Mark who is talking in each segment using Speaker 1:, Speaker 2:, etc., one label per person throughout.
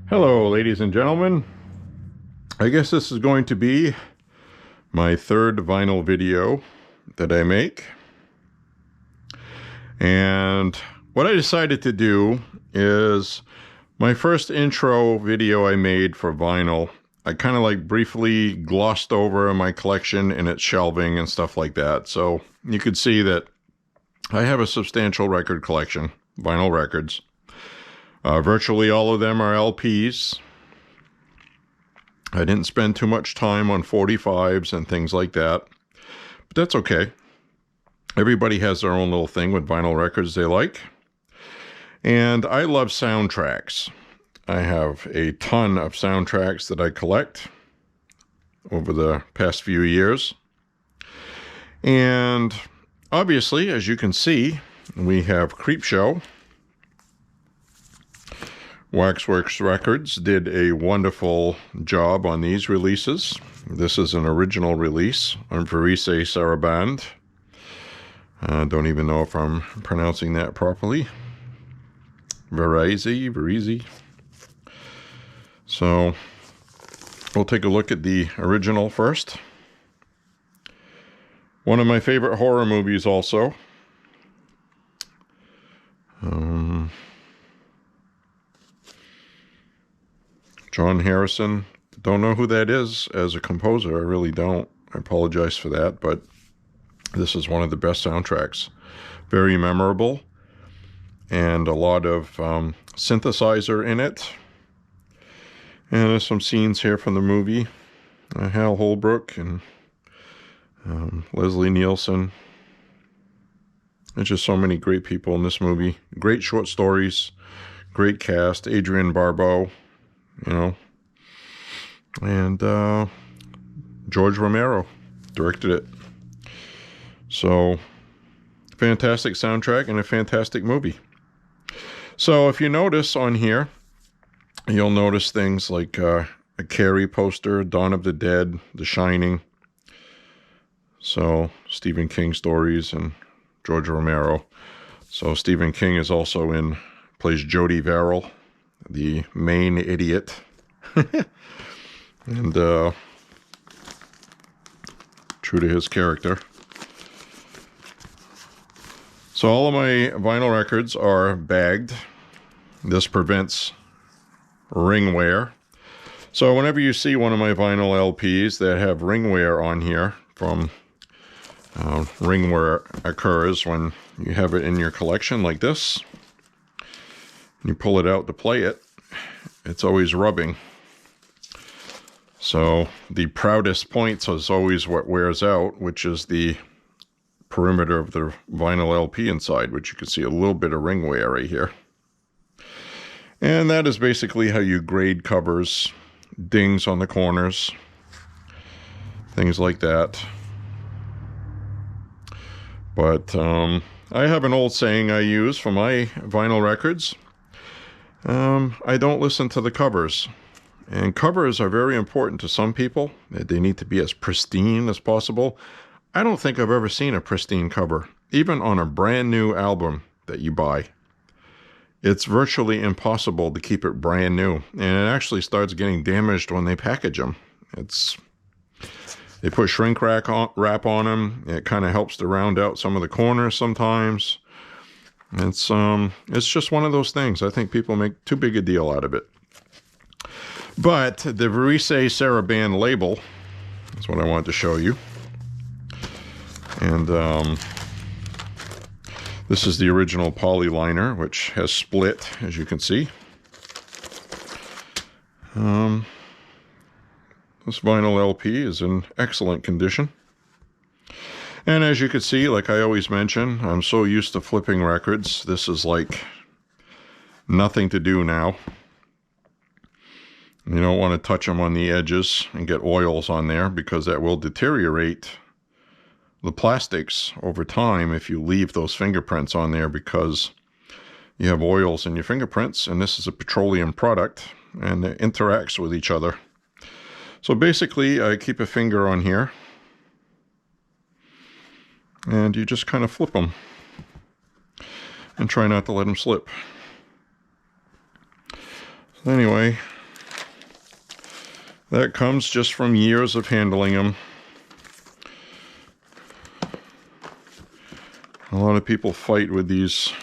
Speaker 1: Hello, ladies and gentlemen. I guess this is going to be my third vinyl video that I make. And what I decided to do is my first intro video I made for vinyl, I kind of like briefly glossed over my collection and its shelving and stuff like that. So you could see that I have a substantial record collection, vinyl records. Virtually all of them are LPs. I didn't spend too much time on 45s and things like that, but that's okay. Everybody has their own little thing with vinyl records they like. And I love soundtracks. I have a ton of soundtracks that I collect over the past few years. And obviously, as you can see, we have Creepshow. Waxworks Records did a wonderful job on these releases. This is an original release on Verise Sarabande. I don't even know if I'm pronouncing that properly. Verise. So we'll take a look at the original first. One of my favorite horror movies also. John Harrison, don't know who that is as a composer, I really don't. I apologize for that, but this is one of the best soundtracks. Very memorable, and a lot of synthesizer in it. And there's some scenes here from the movie. Hal Holbrook and Leslie Nielsen. There's just so many great people in this movie. Great short stories, great cast. Adrienne Barbeau. And George Romero directed it. So, fantastic soundtrack and a fantastic movie. So, if you notice on here, you'll notice things like a Carrie poster, Dawn of the Dead, The Shining. So, Stephen King stories and George Romero. So, Stephen King is also plays Jody Verrill, the main idiot. And true to his character. So all of my vinyl records are bagged. This prevents ring wear. So whenever you see one of my vinyl LPs that have ring wear on here, from ring wear occurs when you have it in your collection like this, you pull it out to play it, it's always rubbing. So the proudest points is always what wears out, which is the perimeter of the vinyl LP inside, which you can see a little bit of ring wear right here. And that is basically how you grade covers, dings on the corners, things like that. But I have an old saying I use for my vinyl records. I don't listen to the covers. And covers are very important to some people. They need to be as pristine as possible. I don't think I've ever seen a pristine cover, even on a brand new album that you buy. It's virtually impossible to keep it brand new. And it actually starts getting damaged when they package them. They put shrink wrap on them. It kind of helps to round out some of the corners sometimes. It's just one of those things. I think people make too big a deal out of it. But the Verise Sarabande label is what I wanted to show you. And this is the original poly liner, which has split, as you can see. This vinyl LP is in excellent condition. And as you can see, like I always mention, I'm so used to flipping records. This is like nothing to do now. You don't want to touch them on the edges and get oils on there, because that will deteriorate the plastics over time if you leave those fingerprints on there, because you have oils in your fingerprints, and this is a petroleum product and it interacts with each other. So basically, I keep a finger on here and you just kind of flip them and try not to let them slip. So anyway, That comes just from years of handling them. A lot of people fight with these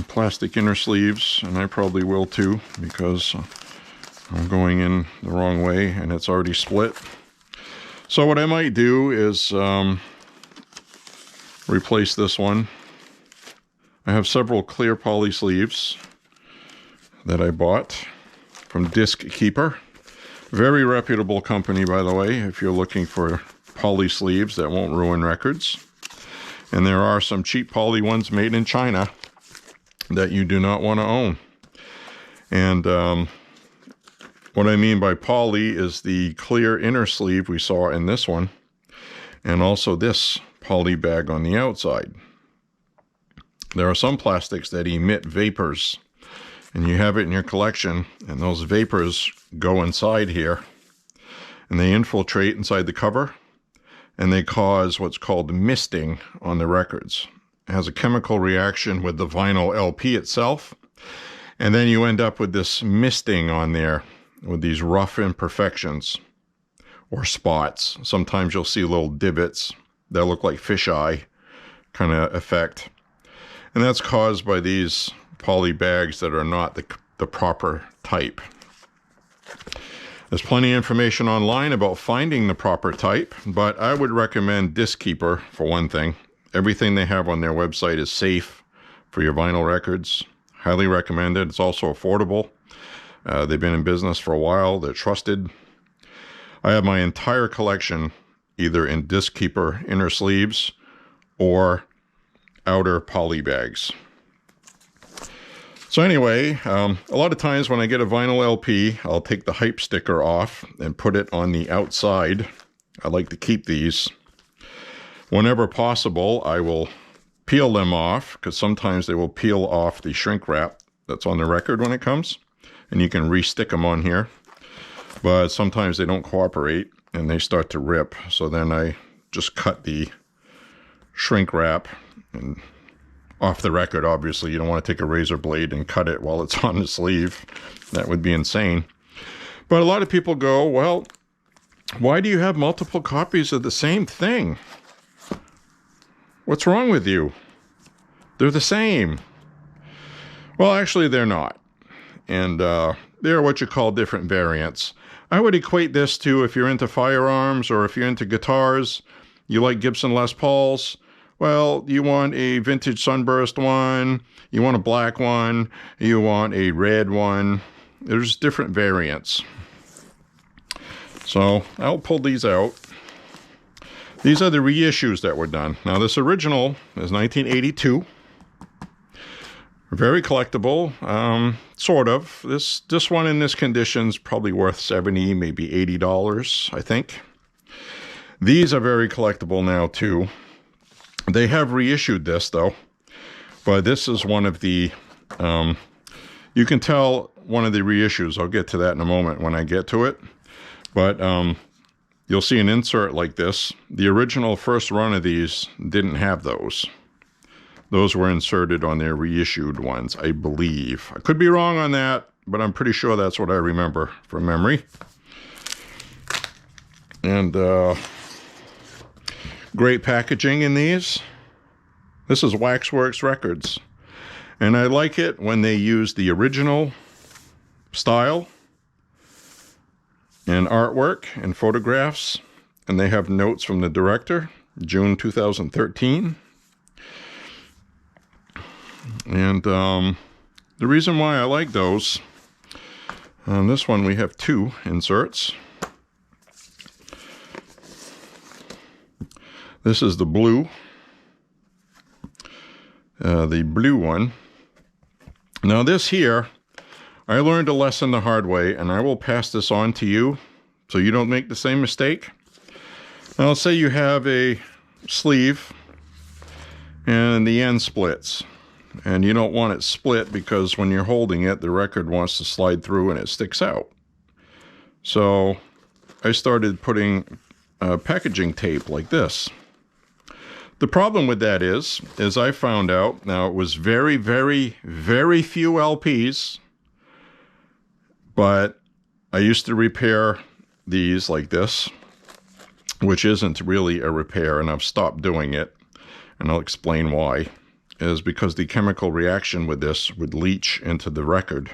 Speaker 1: plastic inner sleeves, and I probably will too, because I'm going in the wrong way and it's already split. So what I might do is replace this one. I have several clear poly sleeves that I bought from Disc Keeper. Very reputable company, by the way, if you're looking for poly sleeves that won't ruin records. And there are some cheap poly ones made in China that you do not want to own. And what I mean by poly is the clear inner sleeve we saw in this one, and also this poly bag on the outside. There are some plastics that emit vapors, and you have it in your collection, and those vapors go inside here, and they infiltrate inside the cover, and they cause what's called misting on the records. It has a chemical reaction with the vinyl LP itself, and then you end up with this misting on there with these rough imperfections or spots. Sometimes you'll see little divots that look like fisheye kind of effect. And that's caused by these poly bags that are not the proper type. There's plenty of information online about finding the proper type, but I would recommend Disc Keeper for one thing. Everything they have on their website is safe for your vinyl records. Highly recommended. It's also affordable. They've been in business for a while. They're trusted. I have my entire collection either in Disc Keeper inner sleeves or outer poly bags. So anyway, a lot of times when I get a vinyl LP, I'll take the hype sticker off and put it on the outside. I like to keep these. Whenever possible, I will peel them off, because sometimes they will peel off the shrink wrap that's on the record when it comes, and you can re-stick them on here. But sometimes they don't cooperate and they start to rip, so then I just cut the shrink wrap and off the record. Obviously, you don't want to take a razor blade and cut it while it's on the sleeve. That would be insane. But a lot of people go, well, why do you have multiple copies of the same thing? What's wrong with you? They're the same. Well, actually, they're not. And they're what you call different variants. I would equate this to if you're into firearms or if you're into guitars, you like Gibson Les Pauls. Well, you want a vintage sunburst one, you want a black one, you want a red one. There's different variants. So I'll pull these out. These are the reissues that were done. Now this original is 1982. Very collectible, sort of. This one in this condition is probably worth $70, maybe $80, I think. These are very collectible now too. They have reissued this though, but this is one of the, you can tell one of the reissues. I'll get to that in a moment when I get to it. But you'll see an insert like this. The original first run of these didn't have those. Those were inserted on their reissued ones, I believe. I could be wrong on that, but I'm pretty sure that's what I remember from memory. And great packaging in these. This is Waxworks Records. And I like it when they use the original style and artwork and photographs. And they have notes from the director, June 2013. And the reason why I like those, on this one we have two inserts. This is the blue one. Now this here, I learned a lesson the hard way, and I will pass this on to you so you don't make the same mistake. Now let's say you have a sleeve and the end splits. And you don't want it split because when you're holding it, the record wants to slide through and it sticks out. So I started putting packaging tape like this. The problem with that is I found out, now it was very, very, very few LPs, but I used to repair these like this, which isn't really a repair, and I've stopped doing it, and I'll explain why. Is because the chemical reaction with this would leach into the record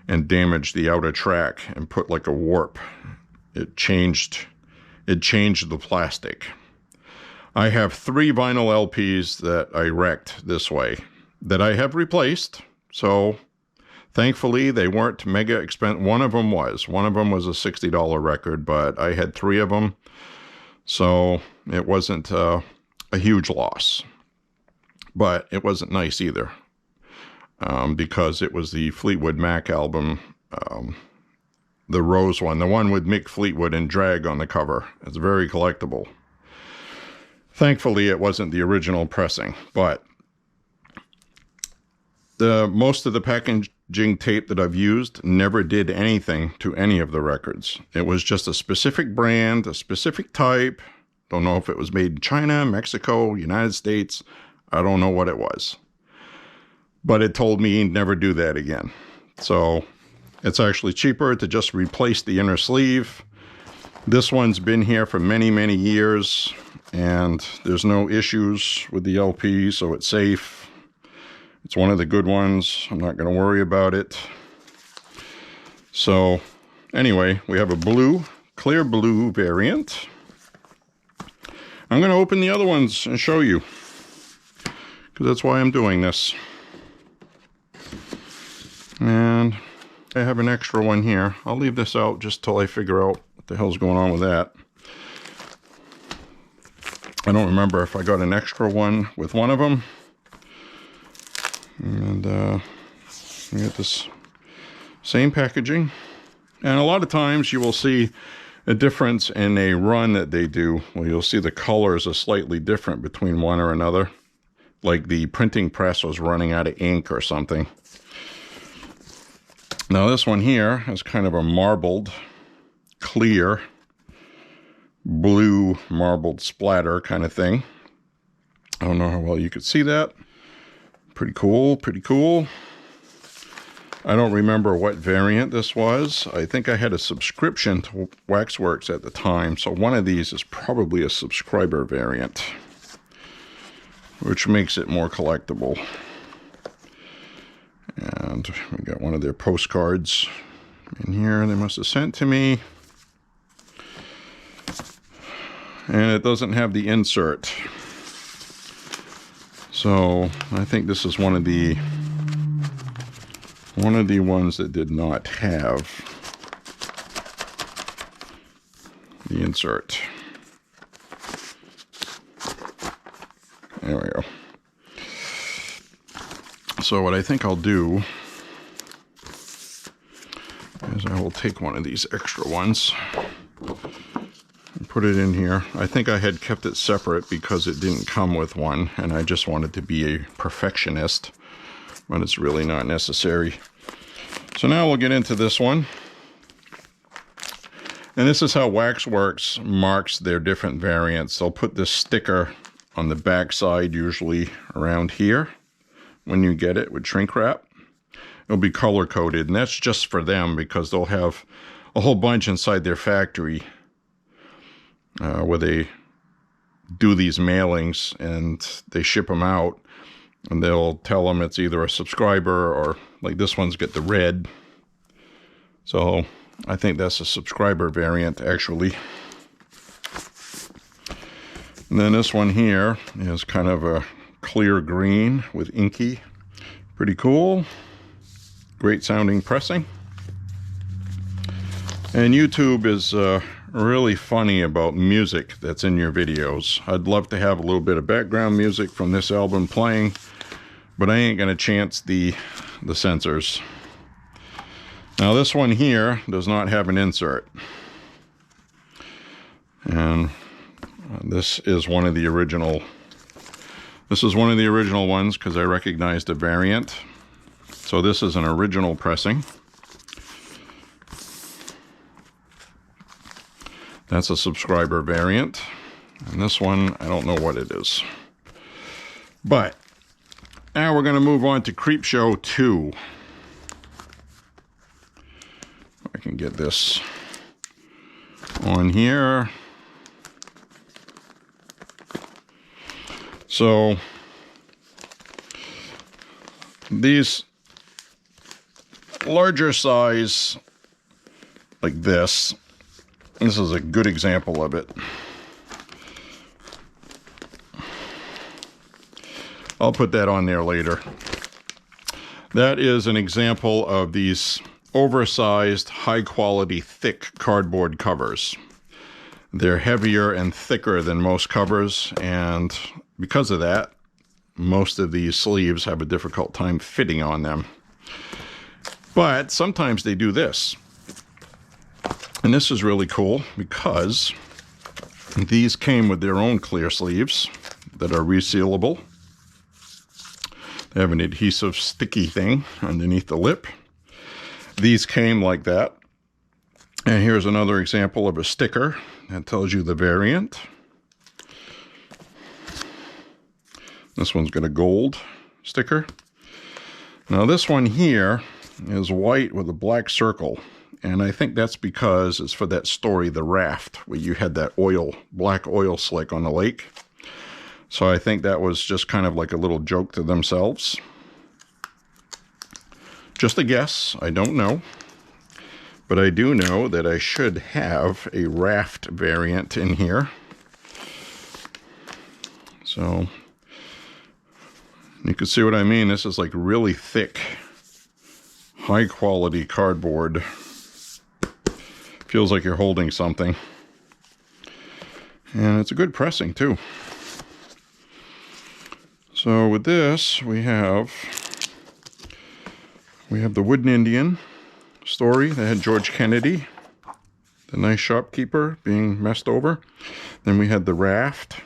Speaker 1: and damage the outer track and put like a warp. It changed the plastic. I have 3 vinyl LPs that I wrecked this way that I have replaced. So thankfully they weren't mega expensive. One of them was a $60 record, but I had 3 of them. So it wasn't a huge loss, but it wasn't nice either. Because it was the Fleetwood Mac album, the Rose one, the one with Mick Fleetwood and Drag on the cover. It's very collectible. Thankfully, it wasn't the original pressing, but most of the packaging tape that I've used never did anything to any of the records. It was just a specific brand, a specific type. Don't know if it was made in China, Mexico, United States. I don't know what it was. But it told me never do that again. So it's actually cheaper to just replace the inner sleeve. This one's been here for many, many years, and there's no issues with the LP, so it's safe. It's one of the good ones. I'm not going to worry about it. So anyway, we have a blue, clear blue variant. I'm going to open the other ones and show you, because that's why I'm doing this. And I have an extra one here. I'll leave this out just till I figure out what the hell's going on with that. I don't remember if I got an extra one with one of them. And we get this same packaging. And a lot of times you will see a difference in a run that they do. Well, you'll see the colors are slightly different between one or another. Like the printing press was running out of ink or something. Now this one here is kind of a marbled, clear, blue marbled splatter kind of thing. I don't know how well you could see that. Pretty cool, pretty cool. I don't remember what variant this was. I think I had a subscription to Waxworks at the time, so one of these is probably a subscriber variant, which makes it more collectible. And we got one of their postcards in here they must have sent to me. And it doesn't have the insert. So I think this is one of the ones that did not have the insert. There we go. So what I think I'll do is I will take one of these extra ones and put it in here. I think I had kept it separate because it didn't come with one, and I just wanted to be a perfectionist, but it's really not necessary. So now we'll get into this one. And this is how Waxworks marks their different variants. They'll put this sticker on the back side, usually around here. When you get it with shrink wrap, it'll be color coded, and that's just for them because they'll have a whole bunch inside their factory where they do these mailings and they ship them out, and they'll tell them it's either a subscriber or, like this one's got the red. So I think that's a subscriber variant actually. And then this one here is kind of a clear green with inky. Pretty cool. Great sounding pressing. And YouTube is really funny about music that's in your videos. I'd love to have a little bit of background music from this album playing, but I ain't gonna chance the censors. Now this one here does not have an insert. And this is one of the original. This is one of the original ones because I recognized a variant. So this is an original pressing. That's a subscriber variant. And this one, I don't know what it is. But now we're going to move on to Creepshow 2. I can get this on here. So these larger size, like this is a good example of it. I'll put that on there later. That is an example of these oversized, high-quality, thick cardboard covers. They're heavier and thicker than most covers, and because of that, most of these sleeves have a difficult time fitting on them. But sometimes they do this. And this is really cool because these came with their own clear sleeves that are resealable. They have an adhesive sticky thing underneath the lip. These came like that. And here's another example of a sticker that tells you the variant. This one's got a gold sticker. Now this one here is white with a black circle. And I think that's because it's for that story, The Raft, where you had that black oil slick on the lake. So I think that was just kind of like a little joke to themselves. Just a guess, I don't know. But I do know that I should have a raft variant in here. So you can see what I mean. This is like really thick, high quality cardboard. Feels like you're holding something. And it's a good pressing too. So with this, we have the Wooden Indian story that had George Kennedy, the nice shopkeeper, being messed over. Then we had The Raft.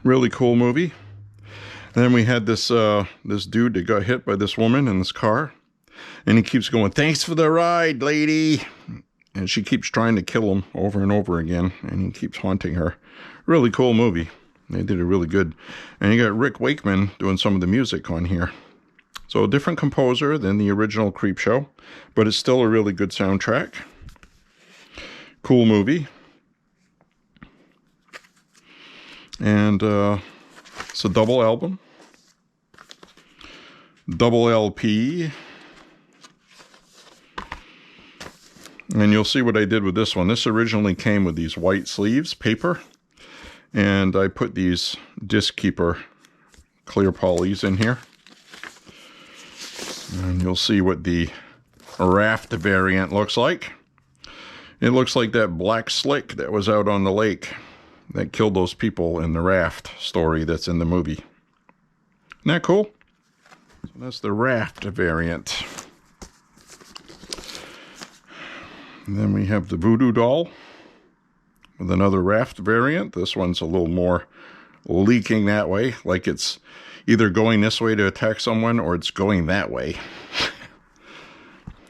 Speaker 1: Really cool movie. And then we had this dude that got hit by this woman in this car. And he keeps going, "Thanks for the ride, lady." And she keeps trying to kill him over and over again. And he keeps haunting her. Really cool movie. They did it really good. And you got Rick Wakeman doing some of the music on here. So a different composer than the original Creepshow, but it's still a really good soundtrack. Cool movie. And it's a double album. Double LP. And you'll see what I did with this one. This originally came with these white sleeves, paper. And I put these Disc Keeper clear polys in here. And you'll see what the raft variant looks like. It looks like that black slick that was out on the lake that killed those people in the raft story that's in the movie. Isn't that cool? So that's the raft variant. And then we have the voodoo doll with another raft variant. This one's a little more leaking that way, like it's either going this way to attack someone or it's going that way.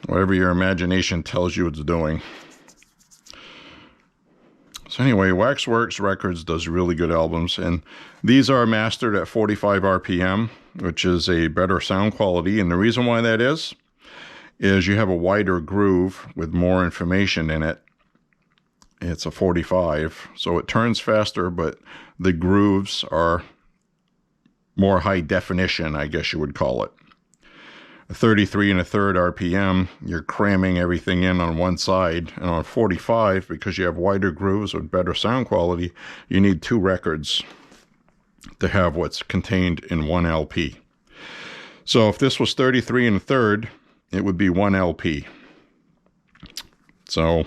Speaker 1: Whatever your imagination tells you it's doing. So anyway, Waxworks Records does really good albums, and these are mastered at 45 RPM, which is a better sound quality. And the reason why that is you have a wider groove with more information in it. It's a 45, so it turns faster, but the grooves are more high definition, I guess you would call it. A 33 1/3 RPM, you're cramming everything in on one side, and on 45, because you have wider grooves with better sound quality, you need 2 records to have what's contained in 1 LP. So if this was 33 1/3, it would be 1 LP. So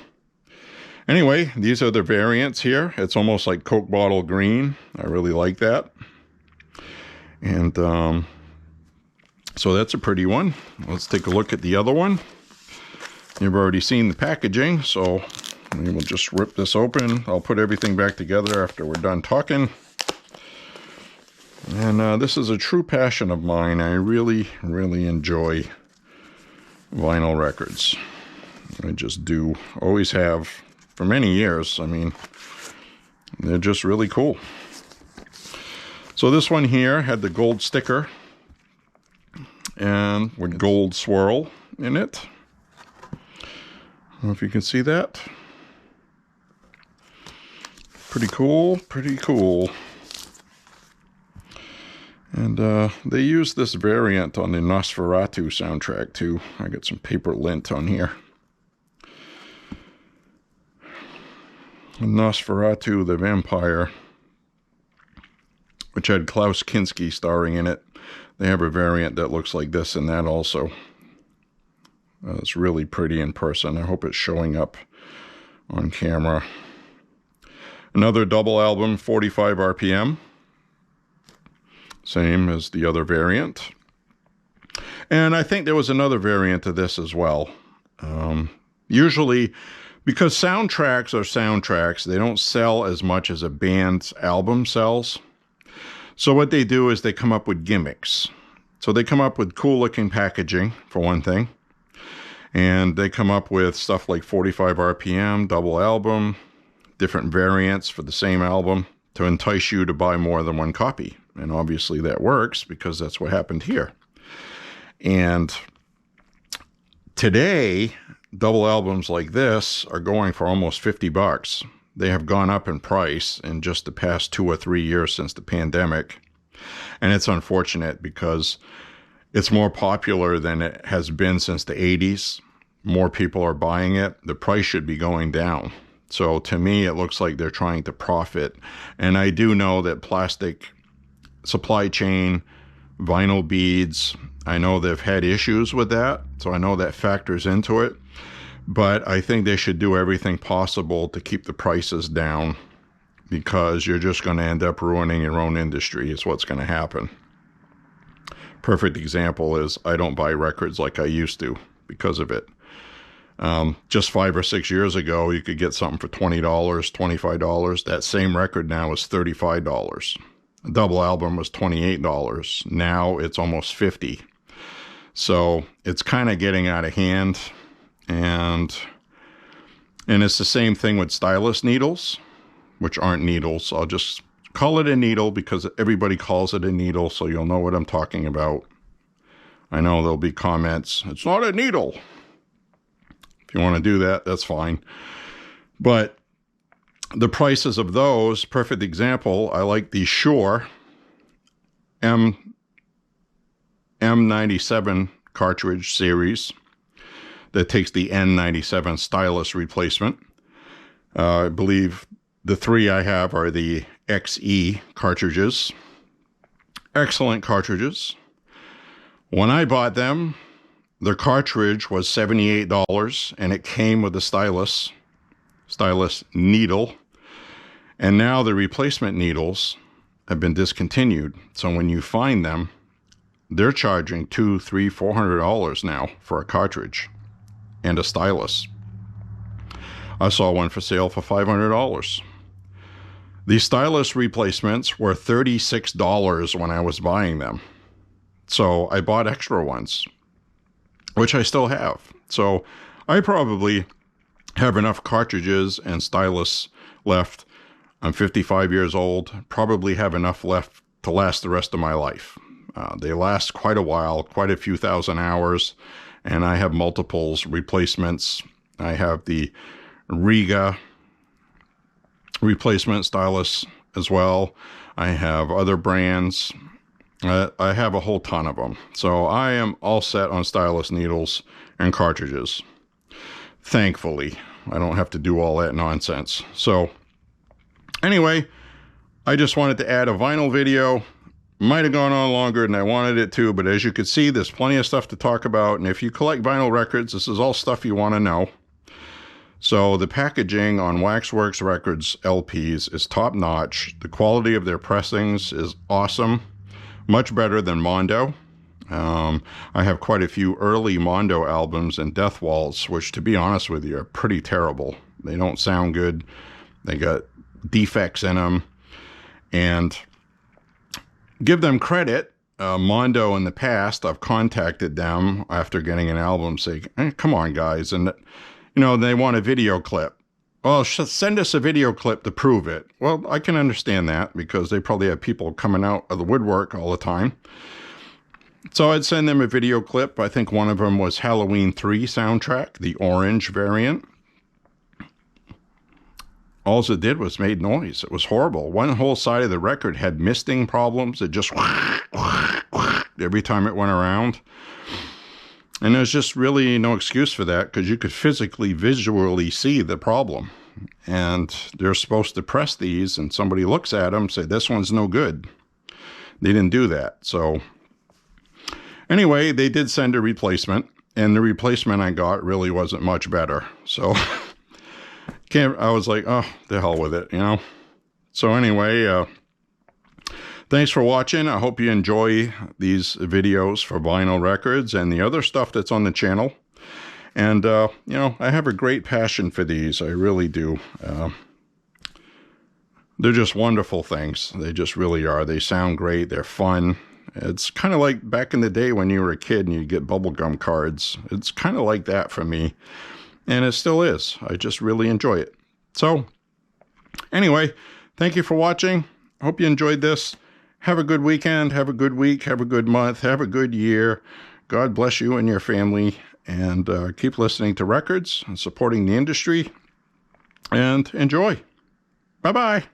Speaker 1: anyway, these are the variants here. It's almost like Coke bottle green. I really like that. And so that's a pretty one. Let's take a look at the other one. You've already seen the packaging, so we will just rip this open. I'll put everything back together after we're done talking. And this is a true passion of mine. I really, really enjoy vinyl records. I just do. Always have for many years. I mean, they're just really cool. So this one here had the gold sticker. and with gold swirl in it. I don't know if you can see that. Pretty cool, pretty cool. And they use this variant on the Nosferatu soundtrack too. I got some paper lint on here. Nosferatu the Vampire, which had Klaus Kinski starring in it. They have a variant that looks like this and that also. It's really pretty in person. I hope it's showing up on camera. Another double album, 45 RPM. Same as the other variant. And I think there was another variant of this as well. Usually, because soundtracks are soundtracks, they don't sell as much as a band's album sells. So what they do is they come up with gimmicks. So they come up with cool looking packaging, for one thing. And they come up with stuff like 45 RPM, double album, different variants for the same album to entice you to buy more than one copy. And obviously that works because that's what happened here. And today, double albums like this are going for almost $50. They have gone up in price in just the past 2 or 3 years since the pandemic. And it's unfortunate because it's more popular than it has been since the 80s. More people are buying it. The price should be going down. So to me, it looks like they're trying to profit. And I do know that plastic supply chain, vinyl beads, I know they've had issues with that. So I know that factors into it. But I think they should do everything possible to keep the prices down, because you're just going to end up ruining your own industry is what's going to happen. Perfect example is I don't buy records like I used to because of it. Just 5 or 6 years ago, you could get something for $20, $25. That same record now is $35. A double album was $28. Now it's almost $50. So it's kind of getting out of hand. And it's the same thing with stylus needles, which aren't needles. I'll just call it a needle because everybody calls it a needle, so you'll know what I'm talking about. I know there'll be comments, it's not a needle. If you want to do that, that's fine. But the prices of those, perfect example, I like the Shure M97 cartridge series that takes the N97 stylus replacement. I believe the 3 I have are the XE cartridges. Excellent cartridges. When I bought them, their cartridge was $78 and it came with a stylus needle. And now the replacement needles have been discontinued. So when you find them, they're charging $200, $300, $400 now for a cartridge and a stylus. I saw one for sale for $500. The stylus replacements were $36 when I was buying them. So I bought extra ones, which I still have. So I probably have enough cartridges and stylus left. I'm 55 years old, probably have enough left to last the rest of my life. They last quite a while, quite a few thousand hours. And I have multiples replacements. I have the Riga replacement stylus as well. I have other brands. I have a whole ton of them. So I am all set on stylus needles and cartridges. Thankfully, I don't have to do all that nonsense. So anyway, I just wanted to add a vinyl video. Might have gone on longer than I wanted it to, but as you can see, there's plenty of stuff to talk about. And if you collect vinyl records, this is all stuff you want to know. So the packaging on Waxworks Records LPs is top notch. The quality of their pressings is awesome. Much better than Mondo. I have quite a few early Mondo albums and Death Waltz, which to be honest with you are pretty terrible. They don't sound good. They got defects in them. And give them credit. Mondo in the past, I've contacted them after getting an album saying, hey, come on guys. And, they want a video clip. Well, send us a video clip to prove it. Well, I can understand that because they probably have people coming out of the woodwork all the time. So I'd send them a video clip. I think one of them was Halloween 3 soundtrack, the orange variant. All it did was made noise. It was horrible. One whole side of the record had misting problems. It just every time it went around. And there's just really no excuse for that because you could physically, visually see the problem. And they're supposed to press these and somebody looks at them and say, this one's no good. They didn't do that. So anyway, they did send a replacement. And the replacement I got really wasn't much better. So I was like, oh, the hell with it, you know. So anyway, thanks for watching. I hope you enjoy these videos for vinyl records and the other stuff that's on the channel. And, you know, I have a great passion for these. I really do. They're just wonderful things. They just really are. They sound great. They're fun. It's kind of like back in the day when you were a kid and you get bubblegum cards. It's kind of like that for me. And it still is. I just really enjoy it. So, anyway, thank you for watching. Hope you enjoyed this. Have a good weekend. Have a good week. Have a good month. Have a good year. God bless you and your family. And keep listening to records and supporting the industry. And enjoy. Bye-bye.